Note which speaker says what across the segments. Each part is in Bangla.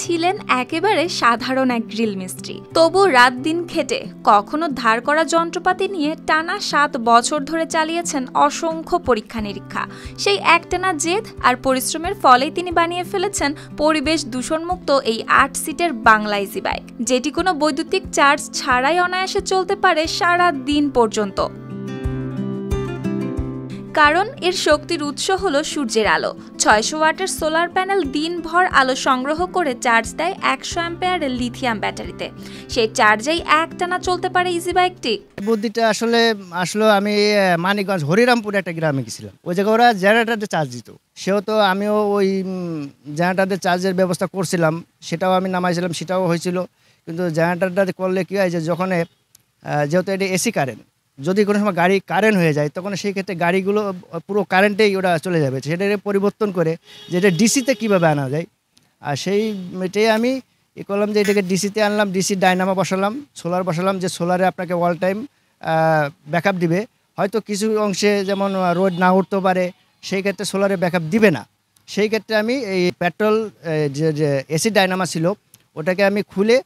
Speaker 1: ছিলেন একেবারে সাধারণ এক গ্রিল মিস্ত্রি। তবু রাত দিন খেটে কখনো ধার করা যন্ত্রপাতি নিয়ে টানা 7 বছর ধরে চালিয়েছেন অসংখ্য পরীক্ষা নিরীক্ষা। সেই একটানা জেদ আর পরিশ্রমের ফলেই তিনি বানিয়ে ফেলেছেন পরিবেশ দূষণমুক্ত এই 8 সিটের বাংলা ইজি বাইক, যেটি কোনো বৈদ্যুতিক চার্জ ছাড়াই অনায়াসে চলতে পারে সারা দিন পর্যন্ত। কারণ এর শক্তির উৎস হলো সূর্যের আলো। 600 ওয়াটের সোলার প্যানেল দিনভর আলো সংগ্রহ করে চার্জ দেয় 100 অ্যাম্পিয়ারের লিথিয়াম ব্যাটারিতে। সেই চার্জেই একটানা চলতে পারে ইজি বাইকটি।
Speaker 2: বুদ্ধিটা আসলে আমি মানিকগঞ্জ হরিরামপুর একটা গ্রামে গেছিলাম। ওই জায়গায় ওরা জেনারেটারে চার্জ দিত, সেহেতু আমিও ওই জেনারেটারে চার্জের ব্যবস্থা করছিলাম, সেটাও আমি নামাইছিলাম, সেটাও হয়েছিল। কিন্তু জেনারেটারটা করলে কী হয় যে যখন যেহেতু এটা এসি কারেন্ট, যদি কোনো সময় গাড়ি কারেন্ট হয়ে যায় তখন সেই ক্ষেত্রে গাড়িগুলো পুরো কারেন্টেই ওরা চলে যাবে। সেটাকে পরিবর্তন করে যেটা ডিসিতে কীভাবে আনা যায়, আর সেইটাই আমি করলাম যে এটাকে ডিসিতে আনলাম। ডিসি ডাইনামো বসালাম, সোলার বসালাম, যে সোলারে আপনাকে অল টাইম ব্যাকআপ দিবে। হয়তো কিছু অংশে যেমন রোদ না উঠতে পারে, সেই ক্ষেত্রে সোলারে ব্যাকআপ দিবে না। সেই ক্ষেত্রে আমি এই পেট্রোল যে এসি ডাইনামা ছিল ওটাকে আমি খুলে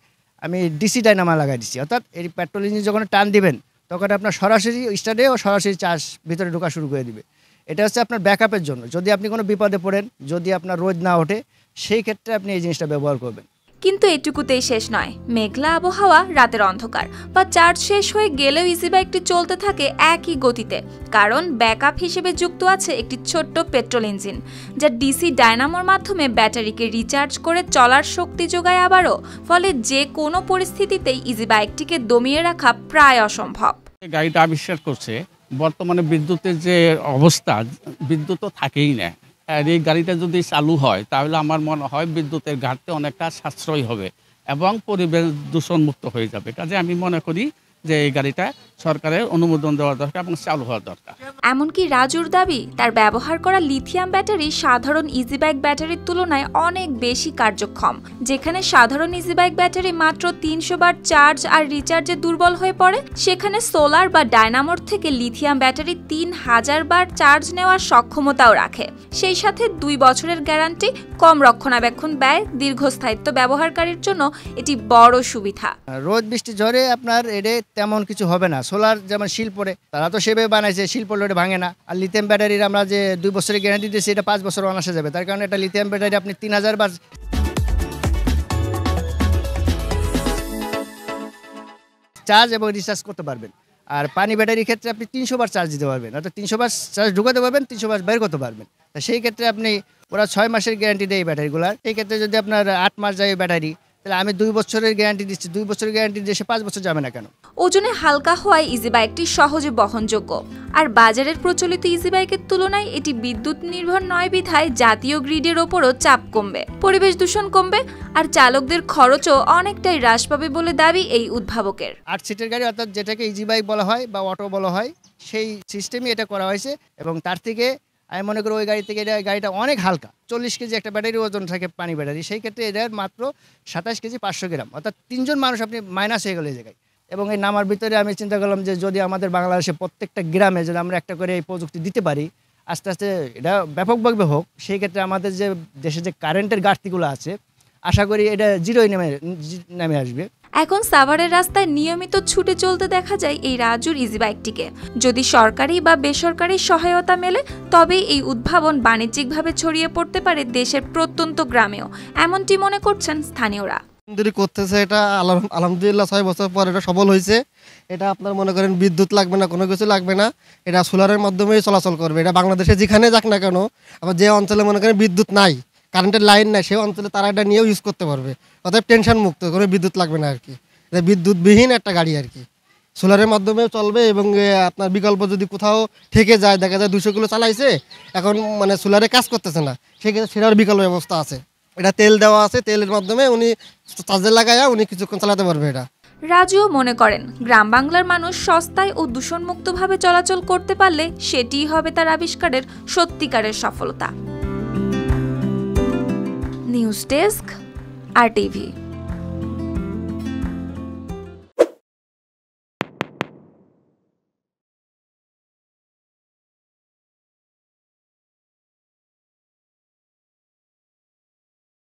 Speaker 2: আমি ডিসি ডাইনামা লাগাই দিচ্ছি। অর্থাৎ এই পেট্রোল ইঞ্জিন যখন টান দিবেন তখন আপনার সরাসরি স্টার্টে ও সরাসরি চার্জ ভিতরে ঢোকা শুরু করে দিবে। এটা হচ্ছে আপনার ব্যাকআপের জন্য। যদি আপনি কোনো বিপদে পড়েন, যদি আপনার রোদ না ওঠে, সেই ক্ষেত্রে আপনি এই জিনিসটা ব্যবহার করবেন।
Speaker 1: কিন্তু এটুকুতেই শেষ নয়। মেঘলা আবহাওয়া, রাতের অন্ধকার বা চার্জ শেষ হয়ে গেলেও ইজি বাইকটি চলতে থাকে একই গতিতে, কারণ ব্যাকআপ হিসেবে যুক্ত আছে একটি ছোট্ট পেট্রোল ইঞ্জিন, যা ডিসি ডায়নামোর মাধ্যমে ব্যাটারিকে রিচার্জ করে চলার শক্তি যোগায় আবারও। ফলে যে কোনো পরিস্থিতিতেই ইজি বাইকটিকে দমিয়ে রাখা প্রায় অসম্ভব।
Speaker 3: গাড়িটা আবিষ্কার করছে বর্তমানে বিদ্যুতের যে অবস্থা, বিদ্যুৎ তো থাকেই না। আর এই গাড়িটা যদি চালু হয় তাহলে আমার মনে হয় বিদ্যুতের ঘাটতি অনেকটা সাশ্রয় হবে এবং পরিবেশ দূষণমুক্ত হয়ে যাবে। কাজে আমি মনে করি যে এই গাড়িটা সরকারের অনুমোদন দেওয়া দরকার এবং চালু হওয়া দরকার।
Speaker 1: এমনকি রাজুর দাবি, তার ব্যবহার করা লিথিয়াম ব্যাটারি সাধারণ ইজি বাইক ব্যাটারির তুলনায় অনেক বেশি কার্যক্ষম। যেখানে সাধারণ ইজি বাইক ব্যাটারি মাত্র 300 বার চার্জ আর রিচার্জে দুর্বল হয়ে পড়ে, সেখানে সোলার বা ডায়নামোর থেকে লিথিয়াম ব্যাটারি 3000 বার চার্জ নেওয়ার সক্ষমতাও রাখে। সেই সাথে 2 বছরের গ্যারান্টি, কম রক্ষণাবেক্ষণ ব্যয়, দীর্ঘস্থায়িত্ব ব্যবহারকারীর জন্য এটি বড় সুবিধা।
Speaker 2: রোদ বৃষ্টি ঝড়ে আপনার এটা তেমন কিছু হবে না। সোলার যেমন শিল পড়ে, তারা তো সেভাবে বানাইছে, শিল পড়লে ওটা ভাঙে না। আর লিথিয়াম ব্যাটারির আমরা যে 2 বছরের গ্যারান্টি দিয়েছি, এটা 5 বছর অনাসে যাবে। তার কারণে একটা লিথিয়াম ব্যাটারি আপনি 3000 বার চার্জ এবং রিচার্জ করতে পারবেন। আর পানি ব্যাটারির ক্ষেত্রে আপনি 300 বার চার্জ দিতে পারবেন, অর্থাৎ 300 বার চার্জ ঢুকাতে পারবেন, 300 বার বের করতে পারবেন। তা সেই ক্ষেত্রে আপনি ওরা 6 মাসের গ্যারান্টি দেয় এই ব্যাটারিগুলার। এই ক্ষেত্রে যদি আপনার 8 মাস যায় ব্যাটারি, তাহলে আমি 2 বছরের গ্যারান্টি দিচ্ছি। 2 বছরের গ্যারান্টি দিয়ে 5 বছর যাবে না কেন?
Speaker 1: ওজনে হালকা হওয়ায় ইজি বাইকটি সহজে বহনযোগ্য। আর বাজারের প্রচলিত ইজি বাইকের তুলনায় এটি বিদ্যুৎ নির্ভর নয় বিধায় জাতীয় গ্রিডের ওপরও চাপ কমবে, পরিবেশ দূষণ কমবে, আর চালকদের খরচও অনেকটাই হ্রাস পাবে বলে দাবি এই উদ্ভাবকের।
Speaker 2: 8 সিটের গাড়ি, অর্থাৎ যেটাকে ইজি বাইক বলা হয় বা অটো বলা হয়, সেই সিস্টেমই এটা করা হয়েছে। এবং তার থেকে আমি মনে করি ওই গাড়ি থেকে গাড়িটা অনেক হালকা। 40 কেজি একটা ব্যাটারি ওজন থাকে পানি ব্যাটারি, সেই ক্ষেত্রে এটার মাত্র 27 কেজি 500 গ্রাম, অর্থাৎ 3 জন মানুষ আপনি মাইনাস হয়ে গেল এই জায়গায়। এবং এই নামার ভিতরে আমি চিন্তা করলাম যে যদি আমাদের বাংলাদেশে প্রত্যেকটা গ্রামে যদি আমরা একটা করে এই প্রযুক্তি দিতে পারি, আস্তে আস্তে এটা ব্যাপকভাবে হোক, সেই ক্ষেত্রে আমাদের যে দেশে যে কারেন্টের ঘাটতিগুলো আছে, আশা করি এটা জিরোই নেমে আসবে।
Speaker 1: এখন সাভারের রাস্তায় নিয়মিত ছুটে চলতে দেখা যায় এই রাজুর ইজি বাইকটিকে। যদি সরকারি বা বেসরকারি সহায়তা মেলে, তবে এই উদ্ভাবন বাণিজ্যিকভাবে ছড়িয়ে পড়তে পারে দেশের প্রত্যন্ত গ্রামেও, এমনটি মনে করছেন স্থানীয়রা।
Speaker 4: করতেছে এটা আলহামদুলিল্লাহ, 6 বছর পর এটা সফল হয়েছে। এটা আপনার মনে করেন বিদ্যুৎ লাগবে না, কোনো কিছু লাগবে না, এটা সোলারের মাধ্যমেই চলাচল করবে। এটা বাংলাদেশে যেখানে যাক না কেন, আবার যে অঞ্চলে মনে করেন বিদ্যুৎ নাই, কারেন্টের লাইন নাই, সেই অঞ্চলে তারা এটা নিয়েও ইউজ করতে পারবে। অতএব টেনশন মুক্ত, কোনো বিদ্যুৎ লাগবে না আর কি। এটা বিদ্যুৎবিহীন একটা গাড়ি আর কি, সোলারের মাধ্যমেও চলবে। এবং আপনার বিকল্প যদি কোথাও থেকে যায়, দেখা যায় 200 কিলো চালাইছে, এখন মানে সোলারে কাজ করতেছে না, সেক্ষেত্রে সেটার বিকল্প ব্যবস্থা আছে। এটা তেল দেওয়া আছে, তেলের মাধ্যমে উনি চার্জে লাগায়া উনি কিছুক্ষণ চালাতে পারবে এটা।
Speaker 1: রাজুও মনে করেন গ্রাম বাংলার মানুষ সস্তায় ও দূষণমুক্তভাবে চলাচল করতে পারলে সেটিই হবে তার আবিষ্কারের সত্যিকারের সফলতা। News desk, RTV।